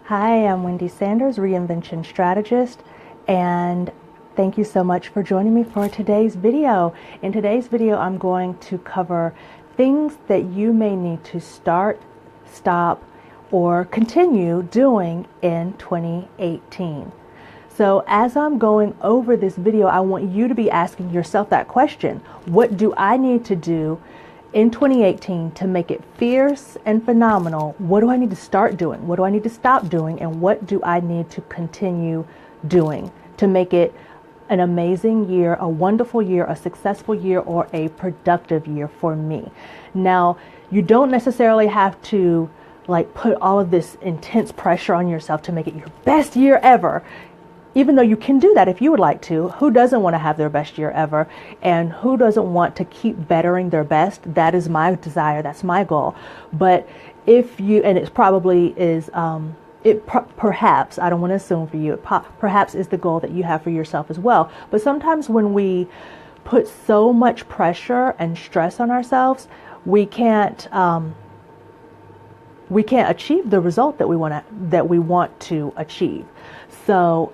Hi, I'm Wendy Sanders, Reinvention Strategist, and thank you so much for joining me for today's video. In today's video, I'm going to cover things that you may need to start, stop, or continue doing in 2018. So as I'm going over this video, I want you to be asking yourself that question. What do I need to do in 2018 to make it fierce and phenomenal? What do I need to start doing? What do I need to stop doing? And what do I need to continue doing to make it an amazing year, a wonderful year, a successful year, or a productive year for me? Now, you don't necessarily have to put all of this intense pressure on yourself to make it your best year ever. Even though you can do that if you would like to. Who doesn't want to have their best year ever? And who doesn't want to keep bettering their best? That is my desire. That's my goal. But if you, and it probably is, perhaps, I don't want to assume for you, it perhaps is the goal that you have for yourself as well. But sometimes when we put so much pressure and stress on ourselves, we can't achieve the result that we want to achieve. So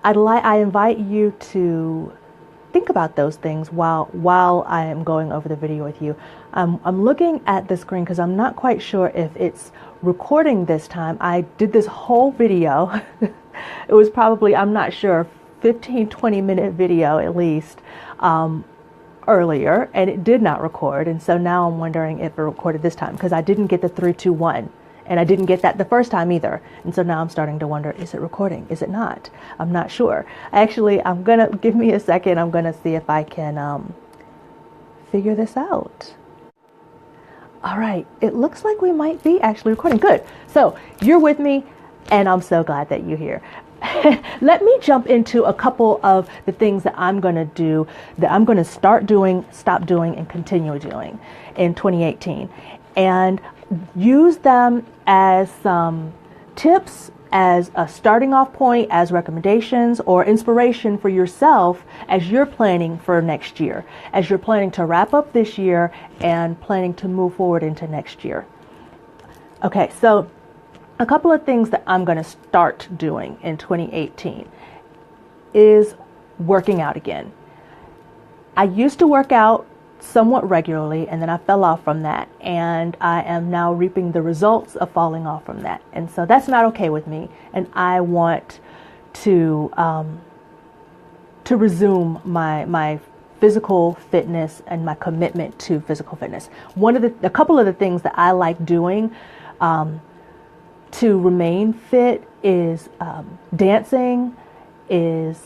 I invite you to think about those things while I am going over the video with you. I'm looking at the screen because I'm not quite sure if it's recording this time. I did this whole video. It was probably, I'm not sure, 15-20 minute video at least earlier, and it did not record. And so now I'm wondering if it recorded this time, because I didn't get the 3, 2, 1. And I didn't get that the first time either. And so now I'm starting to wonder, is it recording? Is it not? I'm not sure. Actually, give me a second. I'm going to see if I can figure this out. All right. It looks like we might be actually recording. Good. So you're with me, and I'm so glad that you're here. Let me jump into a couple of the things that I'm going to do, that I'm going to start doing, stop doing, and continue doing in 2018. And use them as some tips, as a starting off point, as recommendations or inspiration for yourself as you're planning for next year, as you're planning to wrap up this year and planning to move forward into next year. Okay, so a couple of things that I'm going to start doing in 2018 is working out again. I used to work out somewhat regularly, and then I fell off from that, and I am now reaping the results of falling off from that. And so that's not okay with me, and I want to resume my physical fitness and my commitment to physical fitness. A couple of the things that I like doing to remain fit is dancing, is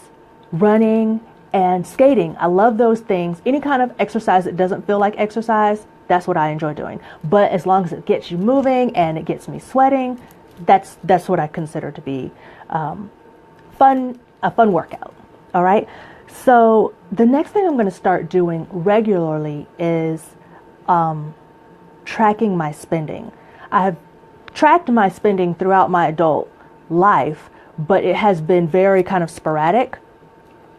running, and skating. I love those things. Any kind of exercise that doesn't feel like exercise, that's what I enjoy doing. But as long as it gets you moving and it gets me sweating, that's what I consider to be a fun workout. All right. So the next thing I'm going to start doing regularly is tracking my spending. I have tracked my spending throughout my adult life, but it has been very kind of sporadic.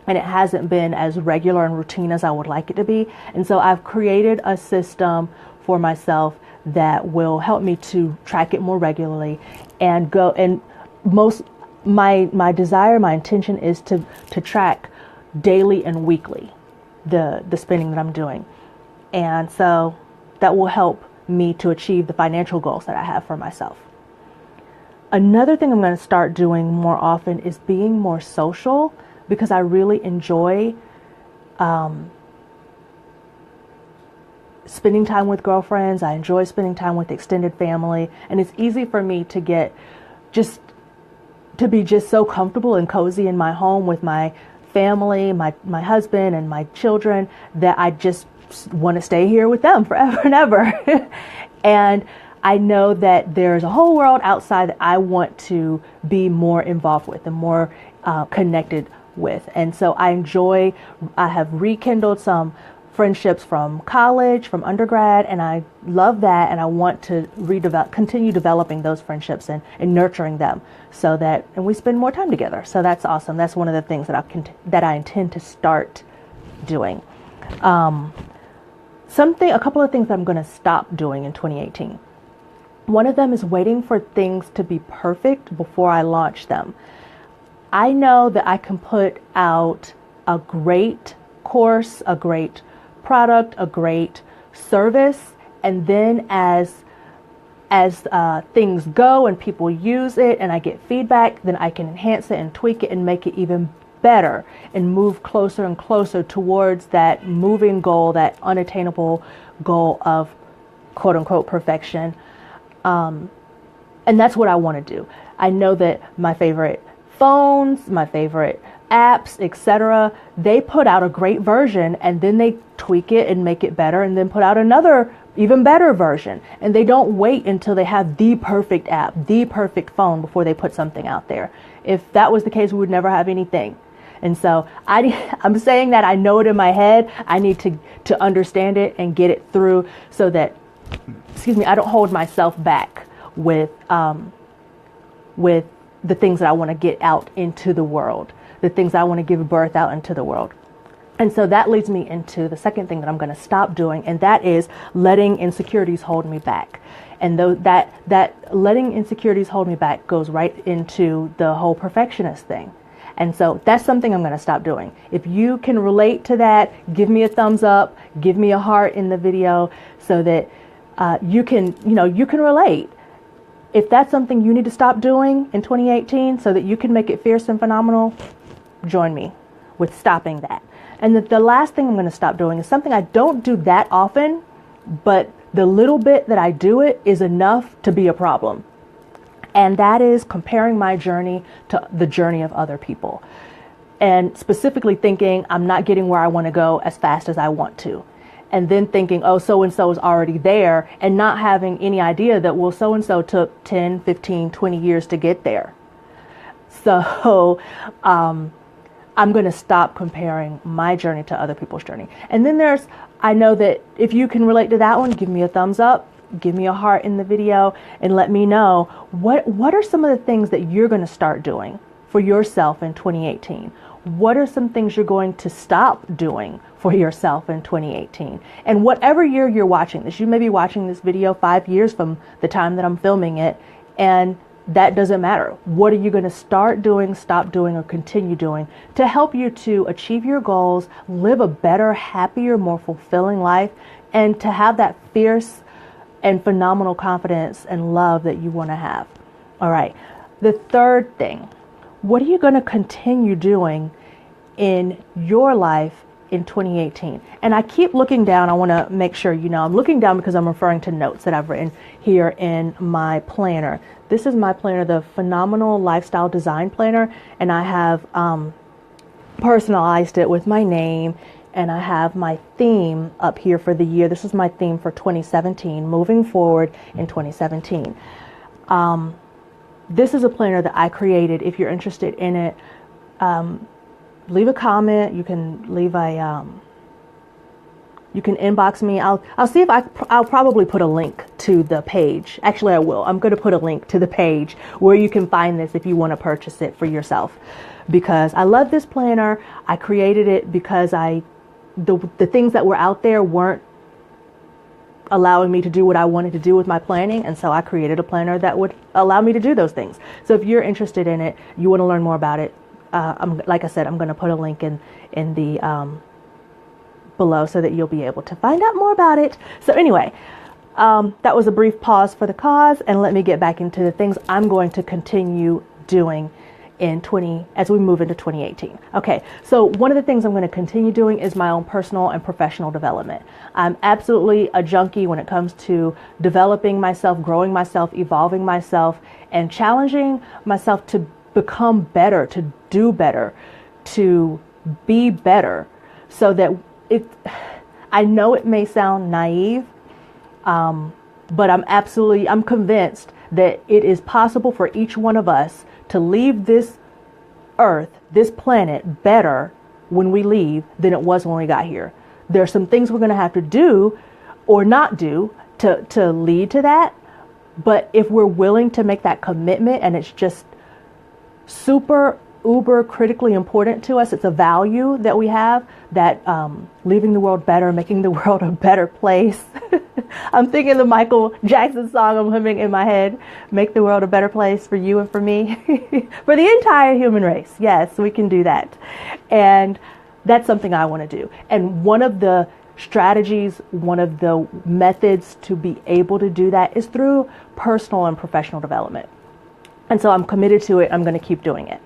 And it hasn't been as regular and routine as I would like it to be. And so I've created a system for myself that will help me to track it more regularly and go. And my desire, my intention is to track daily and weekly the spending that I'm doing. And so that will help me to achieve the financial goals that I have for myself. Another thing I'm going to start doing more often is being more social, because I really enjoy spending time with girlfriends. I enjoy spending time with extended family. And it's easy for me to be so comfortable and cozy in my home with my family, my husband and my children, that I just want to stay here with them forever and ever. And I know that there's a whole world outside that I want to be more involved with and more connected with. And so I have rekindled some friendships from college, from undergrad, and I love that, and I want to continue developing those friendships and nurturing them and we spend more time together. So that's awesome. That's one of the things that I intend to start doing. A couple of things that I'm going to stop doing in 2018. One of them is waiting for things to be perfect before I launch them. I know that I can put out a great course, a great product, a great service, and then as things go and people use it and I get feedback, then I can enhance it and tweak it and make it even better and move closer and closer towards that moving goal, that unattainable goal of quote unquote perfection. And that's what I want to do. I know that my favorite phones, my favorite apps, etc., they put out a great version and then they tweak it and make it better and then put out another even better version. And they don't wait until they have the perfect app, the perfect phone before they put something out there. If that was the case, we would never have anything. And so I'm saying that I know it in my head. I need to understand it and get it through so that, I don't hold myself back with the things that I want to get out into the world, the things I want to give birth out into the world. And so that leads me into the second thing that I'm going to stop doing, and that is letting insecurities hold me back. And that letting insecurities hold me back goes right into the whole perfectionist thing. And so that's something I'm going to stop doing. If you can relate to that, give me a thumbs up, give me a heart in the video so that you can relate. If that's something you need to stop doing in 2018 so that you can make it fierce and phenomenal, join me with stopping that. And the last thing I'm going to stop doing is something I don't do that often, but the little bit that I do it is enough to be a problem. And that is comparing my journey to the journey of other people. And specifically thinking I'm not getting where I want to go as fast as I want to. And then thinking, oh, so-and-so is already there, and not having any idea that, well, so-and-so took 10, 15, 20 years to get there. So I'm going to stop comparing my journey to other people's journey. And then I know that if you can relate to that one, give me a thumbs up, give me a heart in the video, and let me know what are some of the things that you're going to start doing for yourself in 2018. What are some things you're going to stop doing for yourself in 2018? And whatever year you're watching this, you may be watching this video 5 years from the time that I'm filming it, and that doesn't matter. What are you going to start doing, stop doing, or continue doing to help you to achieve your goals, live a better, happier, more fulfilling life, and to have that fierce and phenomenal confidence and love that you want to have? All right. The third thing, what are you going to continue doing in your life in 2018? And I keep looking down. I want to make sure I'm looking down because I'm referring to notes that I've written here in my planner. This is my planner, the Phenomenal Lifestyle Design Planner, and I have personalized it with my name, and I have my theme up here for the year. This is my theme for 2017, moving forward in 2017. This is a planner that I created. If you're interested in it, leave a comment. You can leave you can inbox me. I'll see if I'll probably put a link to the page. Actually, I will. I'm going to put a link to the page where you can find this if you want to purchase it for yourself. Because I love this planner. I created it because the things that were out there weren't allowing me to do what I wanted to do with my planning, and so I created a planner that would allow me to do those things. So if you're interested in it, you want to learn more about it, like I said, I'm going to put a link in the below so that you'll be able to find out more about it. So anyway, that was a brief pause for the cause, and let me get back into the things I'm going to continue doing as we move into 2018. Okay, so one of the things I'm going to continue doing is my own personal and professional development. I'm absolutely a junkie when it comes to developing myself, growing myself, evolving myself, and challenging myself to become better, to do better, to be better, so that I know it may sound naive, but I'm convinced that it is possible for each one of us to leave this earth, this planet, better when we leave than it was when we got here. There are some things we're going to have to do or not do to lead to that. But if we're willing to make that commitment, and it's just super uber critically important to us, it's a value that we have, that leaving the world better, making the world a better place I'm thinking the Michael Jackson song I'm humming in my head. Make the world a better place for you and for me. For the entire human race. Yes, we can do that. And that's something I want to do. And one of the strategies, one of the methods to be able to do that is through personal and professional development. And so I'm committed to it. I'm going to keep doing it.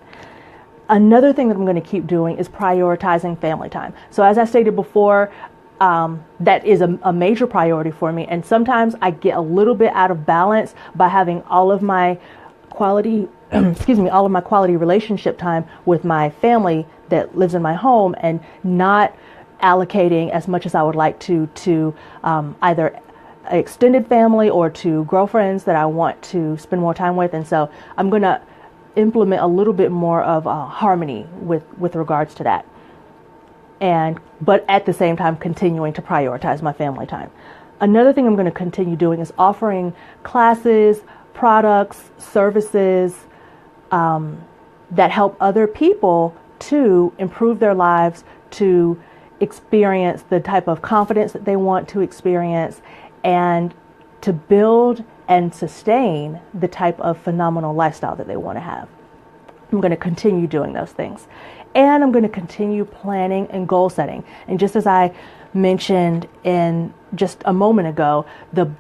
Another thing that I'm going to keep doing is prioritizing family time. So as I stated before, that is a major priority for me. And sometimes I get a little bit out of balance by having all of my quality, all of my quality relationship time with my family that lives in my home and not allocating as much as I would like to either extended family or to girlfriends that I want to spend more time with. And so I'm going to implement a little bit more of harmony with regards to that. But at the same time, continuing to prioritize my family time. Another thing I'm going to continue doing is offering classes, products, services that help other people to improve their lives, to experience the type of confidence that they want to experience, and to build and sustain the type of phenomenal lifestyle that they want to have. I'm going to continue doing those things. And I'm going to continue planning and goal setting. And just as I mentioned in just a moment ago, the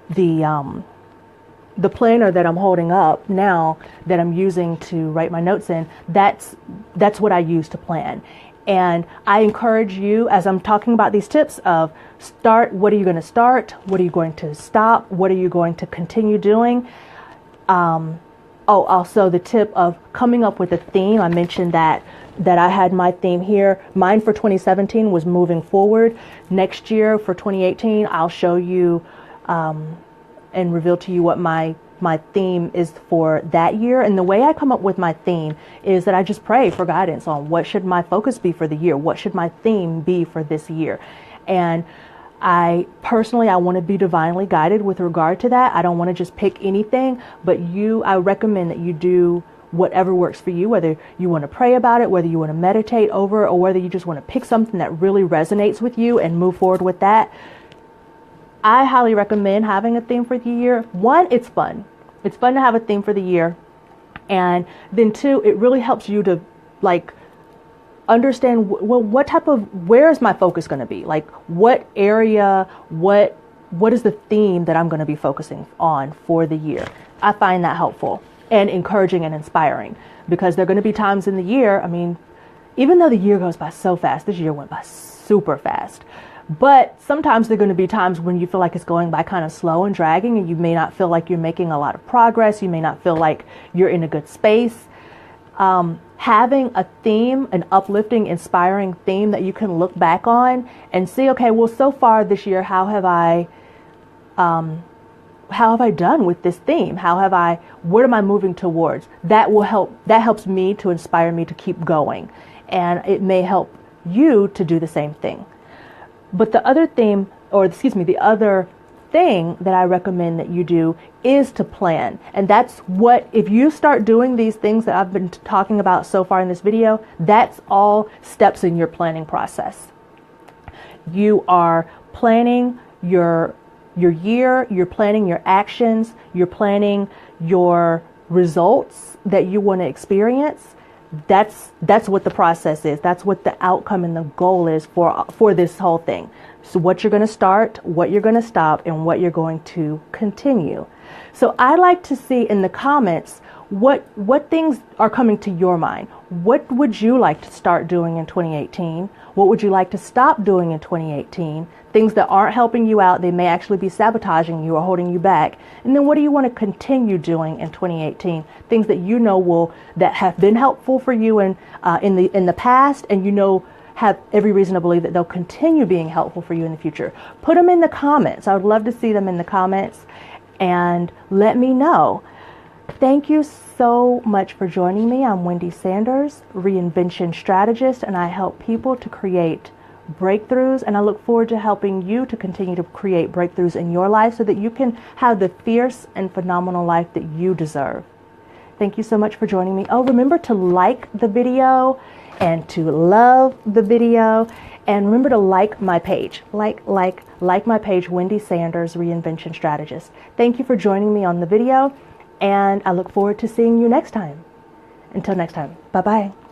planner that I'm holding up now that I'm using to write my notes in, that's what I use to plan. And I encourage you, as I'm talking about these tips of start, what are you going to start? What are you going to stop? What are you going to continue doing? Also the tip of coming up with a theme. I mentioned that I had my theme here. Mine for 2017 was moving forward. Next year for 2018, I'll show you and reveal to you what my theme is for that year. And the way I come up with my theme is that I just pray for guidance on what should my focus be for the year? What should my theme be for this year? And I want to be divinely guided with regard to that. I don't want to just pick anything, but I recommend that you do whatever works for you, whether you want to pray about it, whether you want to meditate over it, or whether you just want to pick something that really resonates with you and move forward with that. I highly recommend having a theme for the year. One, it's fun. It's fun to have a theme for the year. And then two, it really helps you to understand, where is my focus going to be? Like what area, what is the theme that I'm going to be focusing on for the year? I find that helpful and encouraging and inspiring, because there are going to be times in the year, even though the year goes by so fast, this year went by super fast. But sometimes there are going to be times when you feel like it's going by kind of slow and dragging, and you may not feel like you're making a lot of progress. You may not feel like you're in a good space. Having a theme, an uplifting, inspiring theme that you can look back on and see, okay, well, so far this year, how have I done with this theme? What am I moving towards? That helps me to inspire me to keep going. And it may help you to do the same thing. But the other thing that I recommend that you do is to plan. And that's if you start doing these things that I've been talking about so far in this video, that's all steps in your planning process. You are planning your year, you're planning your actions, you're planning your results that you want to experience. That's what the process is. That's what the outcome and the goal is for this whole thing. So what you're going to start, what you're going to stop, and what you're going to continue. So I like to see in the comments what things are coming to your mind. What would you like to start doing in 2018? What would you like to stop doing in 2018? Things that aren't helping you out, they may actually be sabotaging you or holding you back. And then what do you want to continue doing in 2018? Things that you know that have been helpful for you in the past, and have every reason to believe that they'll continue being helpful for you in the future. Put them in the comments. I would love to see them in the comments, and let me know. Thank you so much for joining me. I'm Wendy Sanders, reinvention strategist, and I help people to create breakthroughs, and I look forward to helping you to continue to create breakthroughs in your life so that you can have the fierce and phenomenal life that you deserve. Thank you so much for joining me. Oh, remember to like the video and to love the video. And remember to like my page, like my page, Wendy Sanders, Reinvention Strategist. Thank you for joining me on the video, and I look forward to seeing you next time. Until next time, bye-bye.